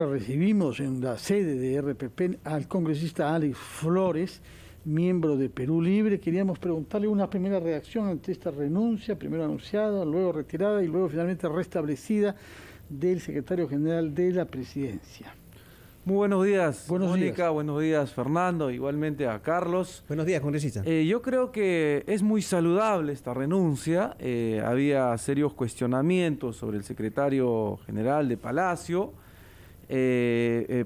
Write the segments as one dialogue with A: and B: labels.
A: Recibimos en la sede de RPP al congresista Alex Flores, miembro de Perú Libre. Queríamos preguntarle una primera reacción ante esta renuncia, primero anunciada, luego retirada y luego finalmente restablecida del secretario general de la presidencia.
B: Muy buenos días,
A: Buenos
B: Mónica,
A: días.
B: buenos días, Fernando, igualmente a Carlos.
C: Buenos días, congresista.
B: Yo creo que es muy saludable esta renuncia. Había serios cuestionamientos sobre el secretario general de Palacio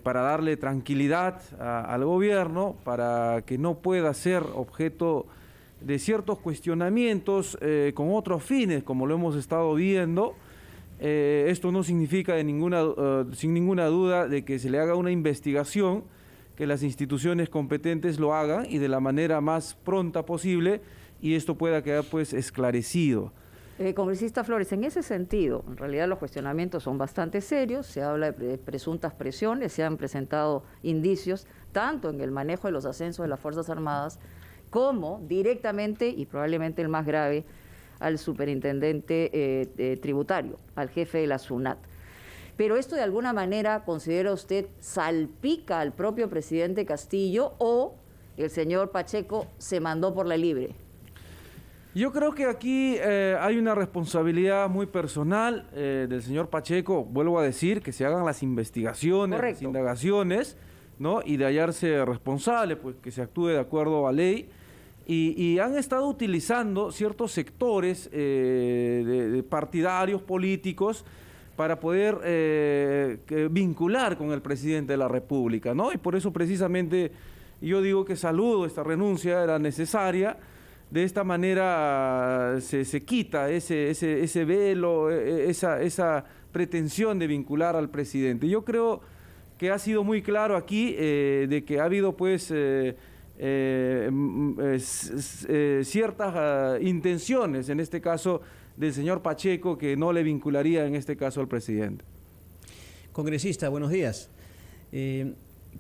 B: para darle tranquilidad al gobierno, para que no pueda ser objeto de ciertos cuestionamientos con otros fines, como lo hemos estado viendo. Esto no significa sin ninguna duda de que se le haga una investigación, que las instituciones competentes lo hagan y de la manera más pronta posible y esto pueda quedar pues esclarecido.
D: Congresista Flores, en ese sentido, en realidad los cuestionamientos son bastante serios, se habla de presuntas presiones, se han presentado indicios tanto en el manejo de los ascensos de las Fuerzas Armadas como directamente, y probablemente el más grave, al superintendente tributario, al jefe de la SUNAT. Pero esto de alguna manera, ¿considera usted salpica al propio presidente Castillo o el señor Pacheco se mandó por la libre?
B: Yo creo que aquí hay una responsabilidad muy personal del señor Pacheco. Vuelvo a decir que se hagan las investigaciones,
D: Correcto.
B: las indagaciones, ¿no? Y de hallarse responsable, pues que se actúe de acuerdo a ley. Y han estado utilizando ciertos sectores de partidarios políticos para poder vincular con el presidente de la República, ¿no? Y por eso precisamente yo digo que saludo esta renuncia, era necesaria. De esta manera se quita ese velo, esa pretensión de vincular al presidente. Yo creo que ha sido muy claro aquí de que ha habido pues ciertas intenciones, en este caso del señor Pacheco, que no le vincularía en este caso al presidente.
C: Congresista, buenos días.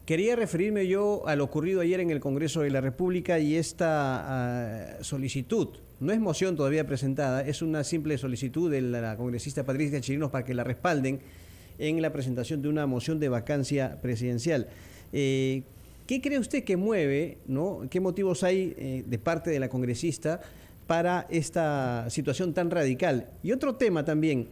C: Quería referirme yo a lo ocurrido ayer en el Congreso de la República y esta solicitud, no es moción todavía presentada, es una simple solicitud de la congresista Patricia Chirinos para que la respalden en la presentación de una moción de vacancia presidencial. ¿Qué cree usted que mueve, ¿no? ¿Qué motivos hay de parte de la congresista para esta situación tan radical? Y otro tema también,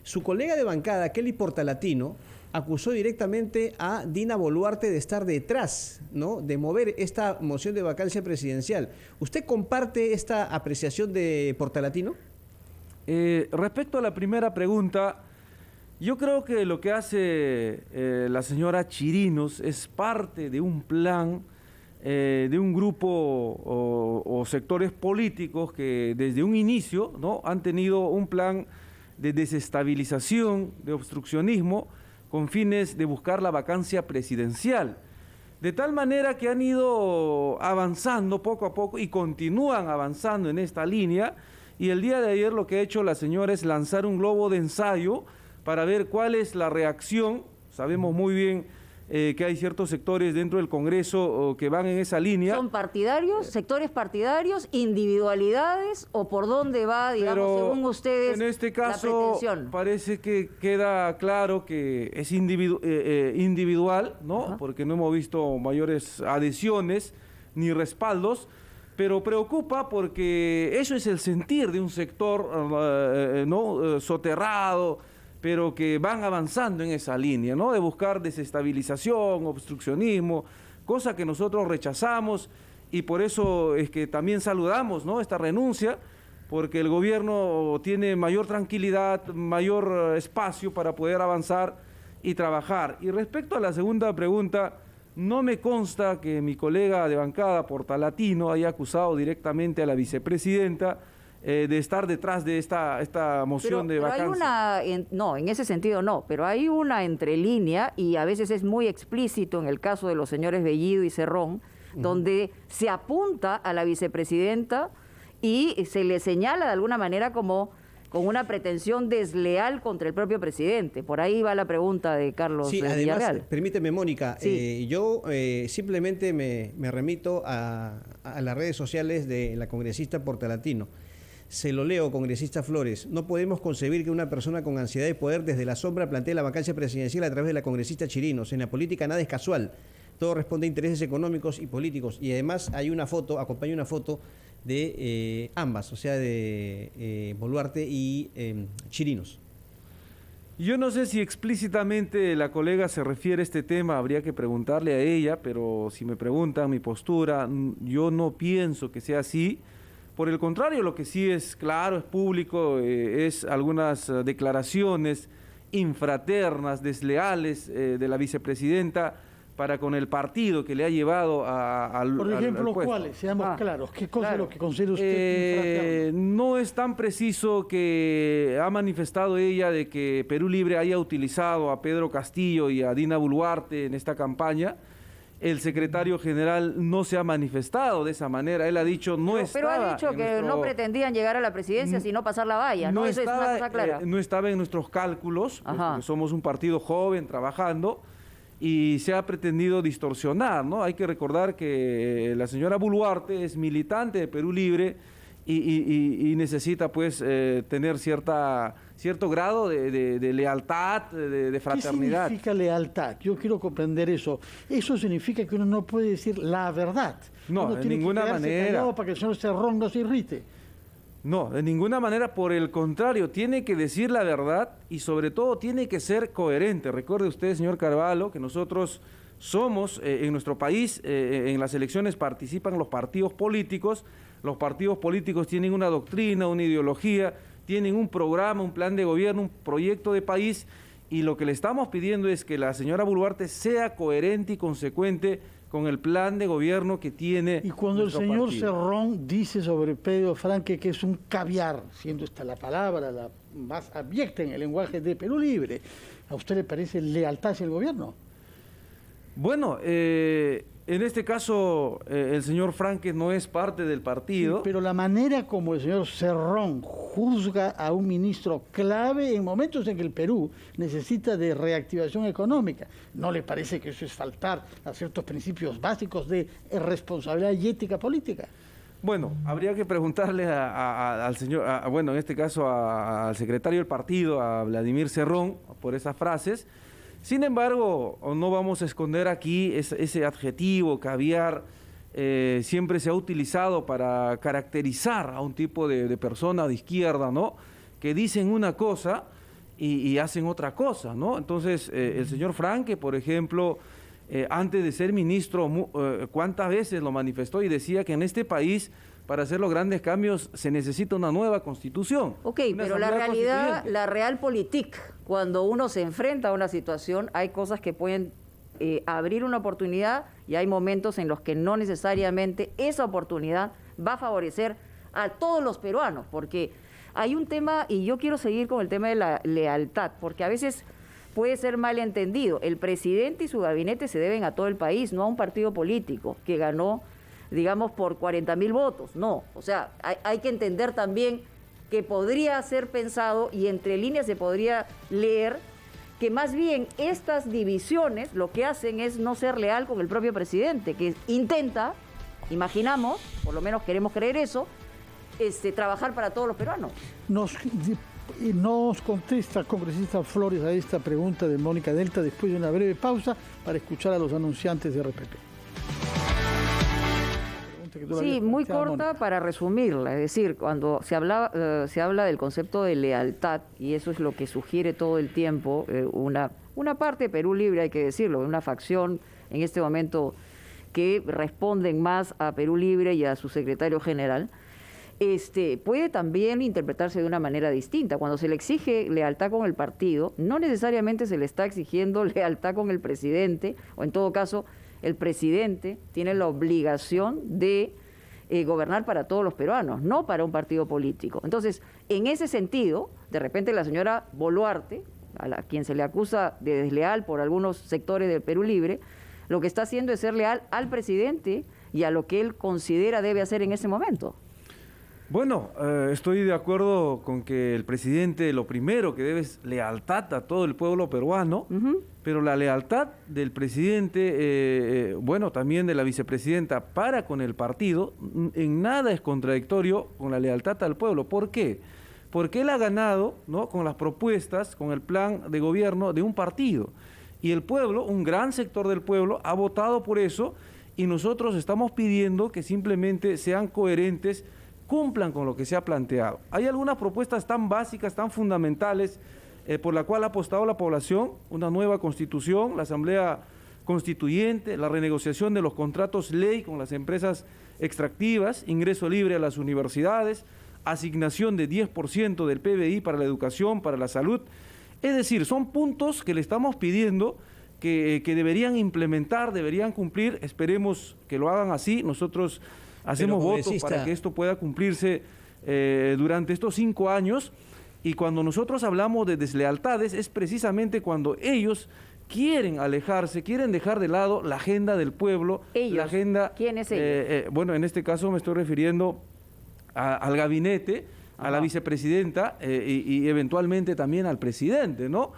C: su colega de bancada, Kelly Portalatino, acusó directamente a Dina Boluarte de estar detrás, ¿no?, de mover esta moción de vacancia presidencial. ¿Usted comparte esta apreciación de Portalatino?
B: Respecto a la primera pregunta, yo creo que lo que hace la señora Chirinos es parte de un plan de un grupo o sectores políticos que desde un inicio, ¿no?, han tenido un plan de desestabilización, de obstruccionismo, con fines de buscar la vacancia presidencial. De tal manera que han ido avanzando poco a poco y continúan avanzando en esta línea, y el día de ayer lo que ha hecho la señora es lanzar un globo de ensayo para ver cuál es la reacción. Sabemos muy bien que hay ciertos sectores dentro del Congreso que van en esa línea.
D: ¿Son partidarios, sectores partidarios, individualidades o por dónde va, digamos,
B: Pero
D: según ustedes,
B: en este
D: la
B: caso
D: pretensión?
B: parece que queda claro que es individual, ¿no?
D: Ajá.
B: Porque no hemos visto mayores adhesiones ni respaldos, pero preocupa porque eso es el sentir de un sector soterrado, pero que van avanzando en esa línea, ¿no?, de buscar desestabilización, obstruccionismo, cosa que nosotros rechazamos, y por eso es que también saludamos, ¿no?, esta renuncia, porque el gobierno tiene mayor tranquilidad, mayor espacio para poder avanzar y trabajar. Y respecto a la segunda pregunta, no me consta que mi colega de bancada, Portalatino, haya acusado directamente a la vicepresidenta de estar detrás de esta moción de vacancia.
D: Hay una, no, en ese sentido no, pero hay una entrelínea y a veces es muy explícito en el caso de los señores Bellido y Cerrón, donde se apunta a la vicepresidenta y se le señala de alguna manera como con una pretensión desleal contra el propio presidente. Por ahí va la pregunta de Carlos Villarreal.
C: Además, permíteme, Mónica,
D: Sí.
C: yo simplemente me remito a las redes sociales de la congresista Portalatino. Se lo leo, congresista Flores. No podemos concebir que una persona con ansiedad de poder desde la sombra plantee la vacancia presidencial a través de la congresista Chirinos. En la política nada es casual. Todo responde a intereses económicos y políticos. Y además hay una foto, acompaña una foto de ambas, o sea, de Boluarte y Chirinos.
B: Yo no sé si explícitamente la colega se refiere a este tema, habría que preguntarle a ella, pero si me preguntan mi postura, yo no pienso que sea así. Por el contrario, lo que sí es claro, es público, es algunas declaraciones infraternas, desleales de la vicepresidenta para con el partido que le ha llevado al
A: Por ejemplo,
B: al puesto.
A: ¿cuáles? Seamos claros. ¿Qué cosa
D: claro.
A: es lo que considera usted infraterno?
B: No es tan preciso que ha manifestado ella de que Perú Libre haya utilizado a Pedro Castillo y a Dina Boluarte en esta campaña. El secretario general no se ha manifestado de esa manera. Él ha dicho
D: Pero ha dicho que no pretendían llegar a la presidencia sino pasar la valla, ¿no? Eso es una cosa clara.
B: No estaba en nuestros cálculos, pues, porque somos un partido joven trabajando, y se ha pretendido distorsionar, ¿no? Hay que recordar que la señora Boluarte es militante de Perú Libre y necesita pues tener cierto grado de lealtad, de fraternidad.
A: ¿Qué significa lealtad? Yo quiero comprender eso. Eso significa que uno no puede decir la verdad.
B: No,
A: uno
B: de
A: tiene
B: ninguna
A: que quedarse
B: manera.
A: callado para que el señor Cerrón no se irrite.
B: No, de ninguna manera, por el contrario, tiene que decir la verdad y sobre todo tiene que ser coherente. Recuerde usted, señor Carvalho, que nosotros somos, en nuestro país, en las elecciones participan los partidos políticos tienen una doctrina, una ideología, tienen un programa, un plan de gobierno, un proyecto de país, y lo que le estamos pidiendo es que la señora Boluarte sea coherente y consecuente con el plan de gobierno que tiene.
A: Y cuando el señor
B: partido.
A: Cerrón dice sobre Pedro Franque que es un caviar, siendo esta la palabra la más abyecta en el lenguaje de Perú Libre, ¿a usted le parece lealtad hacia el gobierno?
B: Bueno, en este caso el señor Franque no es parte del partido.
A: Sí, pero la manera como el señor Cerrón juzga a un ministro clave en momentos en que el Perú necesita de reactivación económica, ¿no le parece que eso es faltar a ciertos principios básicos de responsabilidad y ética política?
B: Bueno, habría que preguntarle al señor, bueno, en este caso al secretario del partido, a Vladimir Cerrón, por esas frases. Sin embargo, no vamos a esconder aquí ese adjetivo, caviar, siempre se ha utilizado para caracterizar a un tipo de persona de izquierda, ¿no? Que dicen una cosa y hacen otra cosa, ¿no? Entonces, el señor Franque, por ejemplo, antes de ser ministro, ¿cuántas veces lo manifestó y decía que en este país, para hacer los grandes cambios, se necesita una nueva constitución?
D: Ok, pero la realidad, la realpolitik, cuando uno se enfrenta a una situación, hay cosas que pueden abrir una oportunidad y hay momentos en los que no necesariamente esa oportunidad va a favorecer a todos los peruanos, porque hay un tema, y yo quiero seguir con el tema de la lealtad, porque a veces puede ser mal entendido. El presidente y su gabinete se deben a todo el país, no a un partido político que ganó, digamos, por 40.000 votos. No, o sea, hay que entender también que podría ser pensado, y entre líneas se podría leer, que más bien estas divisiones lo que hacen es no ser leal con el propio presidente, que intenta, imaginamos, por lo menos queremos creer eso, trabajar para todos los peruanos.
A: Nos contesta, congresista Flores, a esta pregunta de Mónica Delta después de una breve pausa para escuchar a los anunciantes de RPP.
D: Sí, muy corta, Mónica, para resumirla. Es decir, cuando se habla del concepto de lealtad, y eso es lo que sugiere todo el tiempo una parte de Perú Libre, hay que decirlo, una facción en este momento que responden más a Perú Libre y a su secretario general, puede también interpretarse de una manera distinta. Cuando se le exige lealtad con el partido, no necesariamente se le está exigiendo lealtad con el presidente, o en todo caso, el presidente tiene la obligación de gobernar para todos los peruanos, no para un partido político. Entonces, en ese sentido, de repente la señora Boluarte, a quien se le acusa de desleal por algunos sectores del Perú Libre, lo que está haciendo es ser leal al presidente y a lo que él considera debe hacer en ese momento.
B: Bueno, estoy de acuerdo con que el presidente lo primero que debe es lealtad a todo el pueblo peruano, pero la lealtad del presidente, bueno, también de la vicepresidenta para con el partido, en nada es contradictorio con la lealtad al pueblo. ¿Por qué? Porque él ha ganado, ¿no?, con las propuestas, con el plan de gobierno de un partido. Y el pueblo, un gran sector del pueblo, ha votado por eso y nosotros estamos pidiendo que simplemente sean coherentes, cumplan con lo que se ha planteado. Hay algunas propuestas tan básicas, tan fundamentales, por la cual ha apostado la población: una nueva constitución, la asamblea constituyente, la renegociación de los contratos ley con las empresas extractivas, ingreso libre a las universidades, asignación de 10% del PBI para la educación, para la salud. Es decir, son puntos que le estamos pidiendo que deberían implementar, deberían cumplir. Esperemos que lo hagan así. Nosotros hacemos votos para que esto pueda cumplirse durante estos 5 años. Y cuando nosotros hablamos de deslealtades, es precisamente cuando ellos quieren alejarse, quieren dejar de lado la agenda del pueblo.
D: ¿Ellos?
B: La agenda,
D: ¿Quién es ellos?
B: Bueno, en este caso me estoy refiriendo al gabinete, a la vicepresidenta y eventualmente también al presidente, ¿no?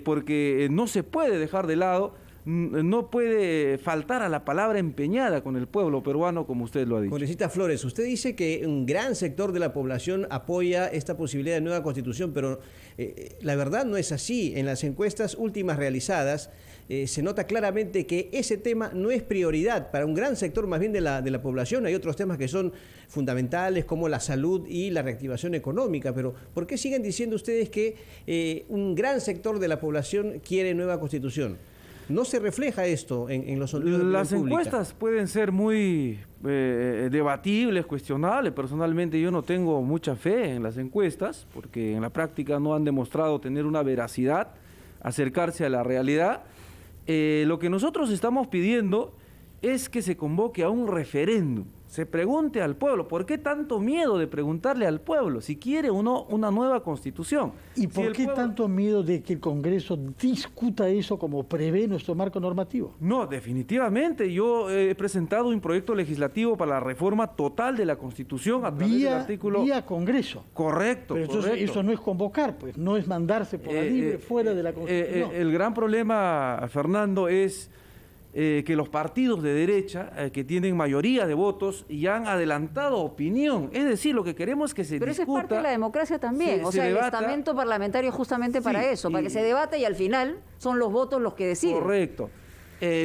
B: Porque no se puede dejar de lado, no puede faltar a la palabra empeñada con el pueblo peruano, como usted lo ha dicho.
C: Congresista Flores, usted dice que un gran sector de la población apoya esta posibilidad de nueva constitución, pero la verdad no es así. En las encuestas últimas realizadas se nota claramente que ese tema no es prioridad para un gran sector más bien de la población. Hay otros temas que son fundamentales como la salud y la reactivación económica, pero ¿por qué siguen diciendo ustedes que un gran sector de la población quiere nueva constitución? ¿No se refleja esto en los sondeos de opinión
B: Las
C: pública?
B: encuestas pueden ser muy debatibles, cuestionables. Personalmente yo no tengo mucha fe en las encuestas porque en la práctica no han demostrado tener una veracidad, acercarse a la realidad. Lo que nosotros estamos pidiendo es que se convoque a un referéndum, se pregunte al pueblo. ¿Por qué tanto miedo de preguntarle al pueblo si quiere o no una nueva constitución?
A: ¿Y por qué tanto miedo de que el Congreso discuta eso como prevé nuestro marco normativo?
B: No, definitivamente. Yo he presentado un proyecto legislativo para la reforma total de la Constitución a través del artículo...
A: Vía Congreso.
B: Correcto,
A: pero entonces
B: correcto.
A: Eso no es convocar, pues, no es mandarse por la libre fuera de la Constitución.
B: El gran problema, Fernando, es que los partidos de derecha, que tienen mayoría de votos, ya han adelantado opinión. Es decir, lo que queremos es que se discuta...
D: Pero eso es parte de la democracia también. O sea, el estamento parlamentario justamente para eso, para que se debate y al final son los votos los que deciden.
B: Correcto.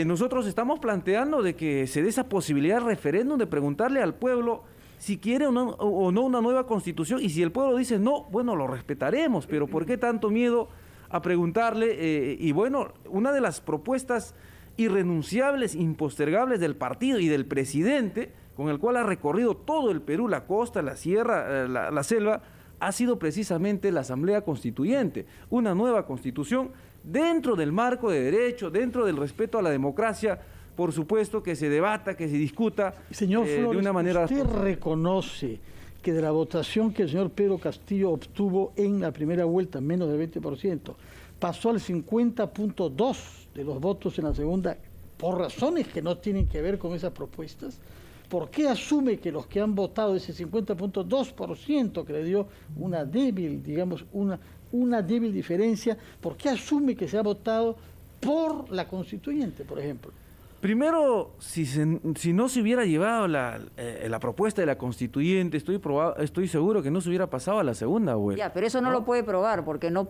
B: Nosotros estamos planteando de que se dé esa posibilidad de referéndum, de preguntarle al pueblo si quiere o no una nueva constitución, y si el pueblo dice no, bueno, lo respetaremos, pero ¿por qué tanto miedo a preguntarle? Y bueno, una de las propuestas irrenunciables, impostergables del partido y del presidente, con el cual ha recorrido todo el Perú, la costa, la sierra, la selva, ha sido precisamente la Asamblea Constituyente, una nueva constitución dentro del marco de derecho, dentro del respeto a la democracia, por supuesto que se debata, que se discuta.
A: Señor Flores,
B: de una manera...
A: ¿usted reconoce que de la votación que el señor Pedro Castillo obtuvo en la primera vuelta, menos del 20%, pasó al 50.2% de los votos en la segunda, por razones que no tienen que ver con esas propuestas? ¿Por qué asume que los que han votado ese 50.2% que le dio una débil, digamos, una débil diferencia, por qué asume que se ha votado por la constituyente, por ejemplo?
B: Primero, si no se hubiera llevado la propuesta de la constituyente, estoy seguro que no se hubiera pasado a la segunda vuelta.
D: Ya, pero eso no lo puede probar, porque no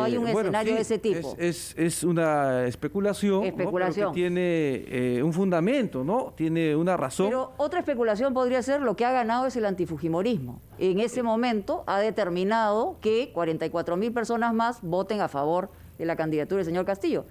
D: hay un escenario de ese tipo.
B: Es una especulación, ¿no? Pero que tiene un fundamento, ¿no? Tiene una razón.
D: Pero otra especulación podría ser: lo que ha ganado es el antifujimorismo. En ese momento ha determinado que 44.000 personas más voten a favor de la candidatura del señor Castillo.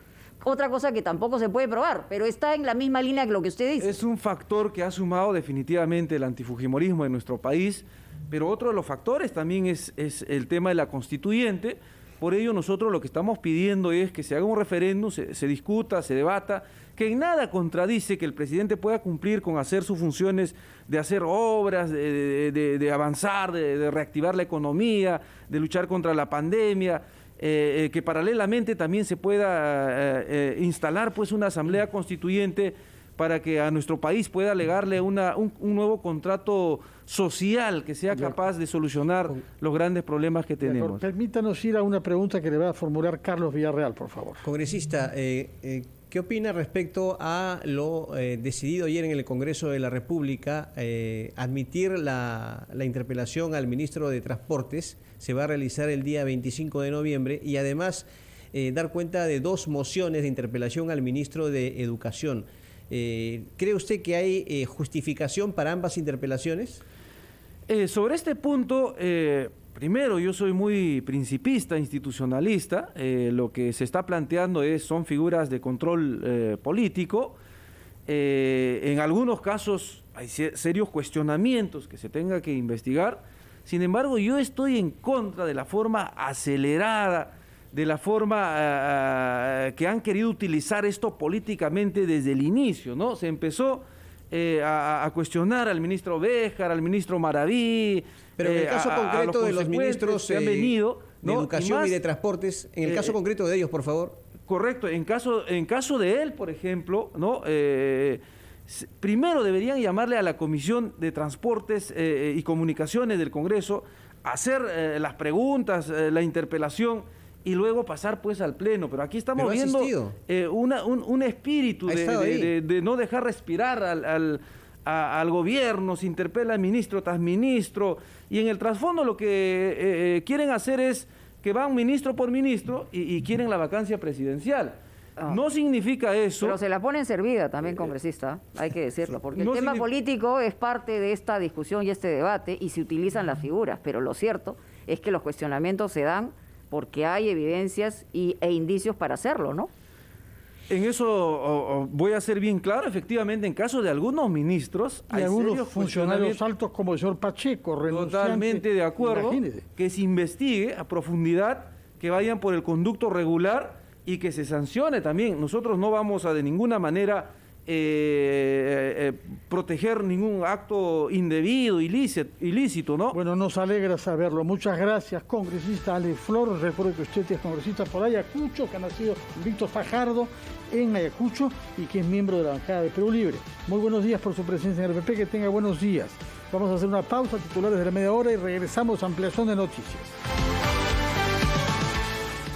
D: Otra cosa que tampoco se puede probar, pero está en la misma línea que lo que usted dice.
B: Es un factor que ha sumado definitivamente el antifujimorismo en nuestro país, pero otro de los factores también es el tema de la constituyente. Por ello nosotros lo que estamos pidiendo es que se haga un referéndum, se discuta, se debata, que en nada contradice que el presidente pueda cumplir con hacer sus funciones de hacer obras, de avanzar, de reactivar la economía, de luchar contra la pandemia. Que paralelamente también se pueda instalar pues una asamblea constituyente para que a nuestro país pueda legarle un nuevo contrato social que sea capaz de solucionar los grandes problemas que tenemos.
A: Permítanos ir a una pregunta que le va a formular Carlos Villarreal, por favor.
C: Congresista, ¿qué opina respecto a lo decidido ayer en el Congreso de la República, admitir la interpelación al ministro de Transportes? Se va a realizar el día 25 de noviembre y además dar cuenta de 2 mociones de interpelación al ministro de Educación. ¿Cree usted que hay justificación para ambas interpelaciones?
B: Sobre este punto, primero, yo soy muy principista, institucionalista. Lo que se está planteando son figuras de control político. En algunos casos hay serios cuestionamientos que se tenga que investigar. Sin embargo, yo estoy en contra de la forma acelerada, de la forma que han querido utilizar esto políticamente desde el inicio, ¿no? Se empezó a cuestionar al ministro Béjar, al ministro Maraví.
C: Pero en el caso concreto de los ministros
B: que han venido, ¿no?
C: de Educación y de Transportes, en el caso concreto de ellos, por favor.
B: Correcto, en caso de él, por ejemplo, ¿no? Primero deberían llamarle a la Comisión de Transportes y Comunicaciones del Congreso a hacer las preguntas, la interpelación, y luego pasar pues al Pleno. Pero aquí estamos viendo un espíritu de no dejar respirar al gobierno. Se interpela ministro tras ministro, y en el trasfondo lo que quieren hacer es que van ministro por ministro y quieren la vacancia presidencial. No significa eso.
D: Pero se la ponen servida también, congresista, hay que decirlo, porque el tema político es parte de esta discusión y este debate, y se utilizan las figuras, pero lo cierto es que los cuestionamientos se dan porque hay evidencias e indicios para hacerlo, ¿no?
B: En eso voy a ser bien claro. Efectivamente, en caso de algunos ministros,
A: y algunos funcionarios altos como el señor Pacheco,
B: totalmente de acuerdo,
A: imagínese,
B: que se investigue a profundidad, que vayan por el conducto regular y que se sancione también. Nosotros no vamos a de ninguna manera proteger ningún acto indebido, ilícito, ¿no?
A: Bueno, nos alegra saberlo. Muchas gracias, congresista Alex Flores. Recuerdo que usted es congresista por Ayacucho, que ha nacido Víctor Fajardo en Ayacucho y que es miembro de la bancada de Perú Libre. Muy buenos días por su presencia en el RPP, que tenga buenos días. Vamos a hacer una pausa, titulares de la media hora, y regresamos a ampliación de noticias.